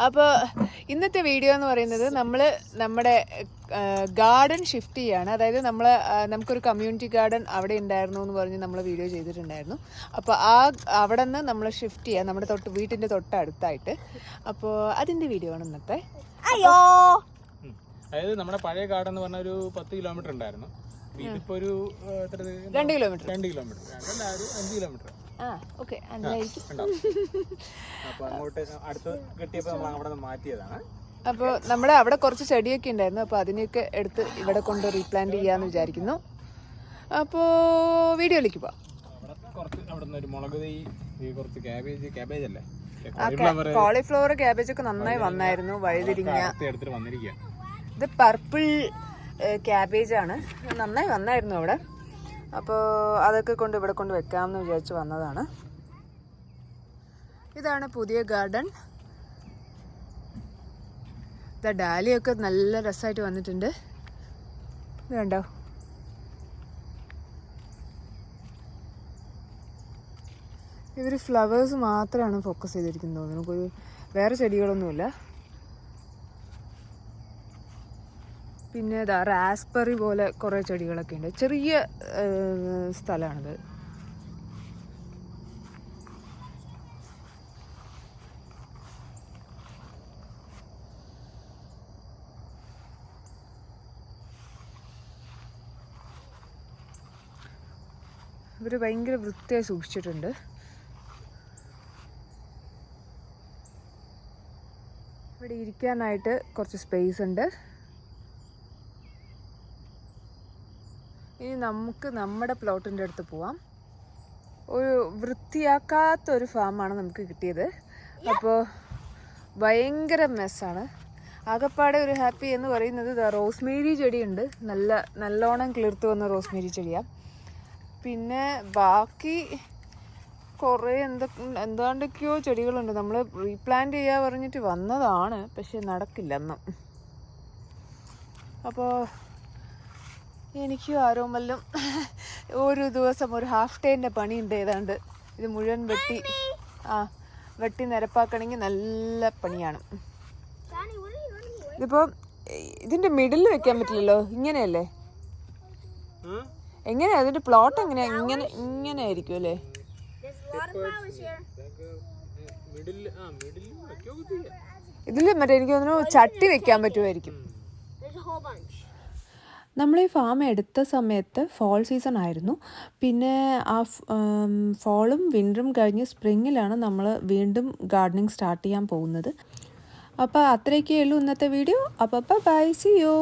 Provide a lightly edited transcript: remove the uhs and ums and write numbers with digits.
അപ്പോൾ ഇന്നത്തെ വീഡിയോ എന്ന് പറയുന്നത് നമ്മുടെ ഗാർഡൻ ഷിഫ്റ്റ് ചെയ്യാണ്. അതായത് നമുക്കൊരു കമ്മ്യൂണിറ്റി ഗാർഡൻ അവിടെ ഉണ്ടായിരുന്നു എന്ന് പറഞ്ഞ് നമ്മൾ വീഡിയോ ചെയ്തിട്ടുണ്ടായിരുന്നു. അപ്പോൾ അവിടെ നിന്ന് നമ്മൾ ഷിഫ്റ്റ് ചെയ്യാം നമ്മുടെ വീട്ടിൻ്റെ തൊട്ടടുത്തായിട്ട്. അപ്പോൾ അതിൻ്റെ വീഡിയോ ആണ് ഇന്നത്തെ. അതായത് നമ്മുടെ പഴയ ഗാർഡൻ എന്ന് പറഞ്ഞ ഒരു 10 കിലോമീറ്റർ ഉണ്ടായിരുന്നു. ഇതിപ്പോ ഒരു 2 കിലോമീറ്റർ 5 കിലോമീറ്റർ. അപ്പൊ അങ്ങോട്ട് അടുത്ത് കിട്ടിയപ്പോ നമ്മൾ അവിടെ നിന്ന് മാറ്റിയതാണ്. അപ്പോൾ നമ്മുടെ അവിടെ കുറച്ച് ചെടിയൊക്കെ ഉണ്ടായിരുന്നു. അപ്പോൾ അതിനെയൊക്കെ എടുത്ത് ഇവിടെ കൊണ്ട് റീപ്ലാന്റ് ചെയ്യാന്ന് വിചാരിക്കുന്നു. അപ്പോൾ വീഡിയോയിലേക്ക് പോവാം. കുറച്ച് അവിടെ നിന്ന് ഒരു മുളക് തൈ, കുറച്ച് ക്യാബേജ് അല്ലേ, കോളിഫ്ലവർ, ക്യാബേജ് ഒക്കെ നന്നായി വന്നായിരുന്നു. വഴുതിരിങ്ങ എടുത്തിട്ട് വന്നിരിക്കുക. ഇത് പർപ്പിൾ ക്യാബേജ് ആണ്, നന്നായി വന്നായിരുന്നു അവിടെ. അപ്പോൾ അതൊക്കെ കൊണ്ട് ഇവിടെ കൊണ്ട് വെക്കാമെന്ന് വിചാരിച്ച് വന്നതാണ്. ഇതാണ് പുതിയ ഗാർഡൻ. ഡാലിയൊക്കെ നല്ല രസമായിട്ട് വന്നിട്ടുണ്ട്. ഇത് കണ്ടോ? ഇവർ ഫ്ലവേഴ്സ് മാത്രമാണ് ഫോക്കസ് ചെയ്തിരിക്കുന്നത്. നമുക്കൊരു വേറെ ചെടികളൊന്നുമില്ല. പിന്നെ ഇതാ റാസ്ബെറി പോലെ കുറേ ചെടികളൊക്കെ ഉണ്ട്. ചെറിയ സ്ഥലമാണിത്. ഇവർ ഭയങ്കര വൃത്തിയായി സൂക്ഷിച്ചിട്ടുണ്ട്. ഇവിടെ ഇരിക്കാനായിട്ട് കുറച്ച് സ്പേസ് ഉണ്ട്. ഇനി നമുക്ക് നമ്മുടെ പ്ലോട്ടിൻ്റെ അടുത്ത് പോവാം. ഒരു വൃത്തിയാക്കാത്തൊരു ഫാമാണ് നമുക്ക് കിട്ടിയത്. അപ്പോൾ ഭയങ്കര മെസ്സാണ്. ആകപ്പാടെ ഒരു ഹാപ്പി എന്ന് പറയുന്നത് റോസ്മേരി ചെടിയുണ്ട്. നല്ലോണം കിളിർത്ത് വന്ന റോസ്മേരി ചെടിയാണ്. പിന്നെ ബാക്കി കുറേ എന്താണ്ടൊക്കെയോ ചെടികളുണ്ട്. നമ്മൾ റീപ്ലാന്റ് ചെയ്യാൻ പറഞ്ഞിട്ട് വന്നതാണ്, പക്ഷെ നടക്കില്ല ഒന്നും. അപ്പോൾ എനിക്കും ആരോമല്ലും ഒരു ദിവസം ഒരു ഹാഫ് ഡേൻ്റെ പണിയുണ്ട്. ഏതാണ്ട് ഇത് മുഴുവൻ വെട്ടി നിരപ്പാക്കണമെങ്കിൽ നല്ല പണിയാണ്. ഇതിപ്പോൾ ഇതിൻ്റെ മിഡിൽ വെക്കാൻ പറ്റില്ലല്ലോ, ഇങ്ങനെയല്ലേ? എങ്ങനെയാ അതിൻ്റെ പ്ലോട്ട്? എങ്ങനെയാ? ഇങ്ങനെ ആയിരിക്കും അല്ലേ? ഇതിൽ മറ്റേ എനിക്ക് തോന്നുന്നു ചട്ടി വെക്കാൻ പറ്റുമായിരിക്കും. നമ്മൾ ഈ ഫാം എടുത്ത സമയത്ത് ഫോൾ സീസൺ ആയിരുന്നു. പിന്നെ ആ ഫോളും വിൻ്ററും കഴിഞ്ഞ് സ്പ്രിങ്ങിലാണ് നമ്മൾ വീണ്ടും ഗാർഡനിങ് സ്റ്റാർട്ട് ചെയ്യാൻ പോകുന്നത്. അപ്പോൾ അത്രയൊക്കെ ഉള്ളൂ ഇന്നത്തെ വീഡിയോ. അപ്പോൾ ബൈ, സീ യു.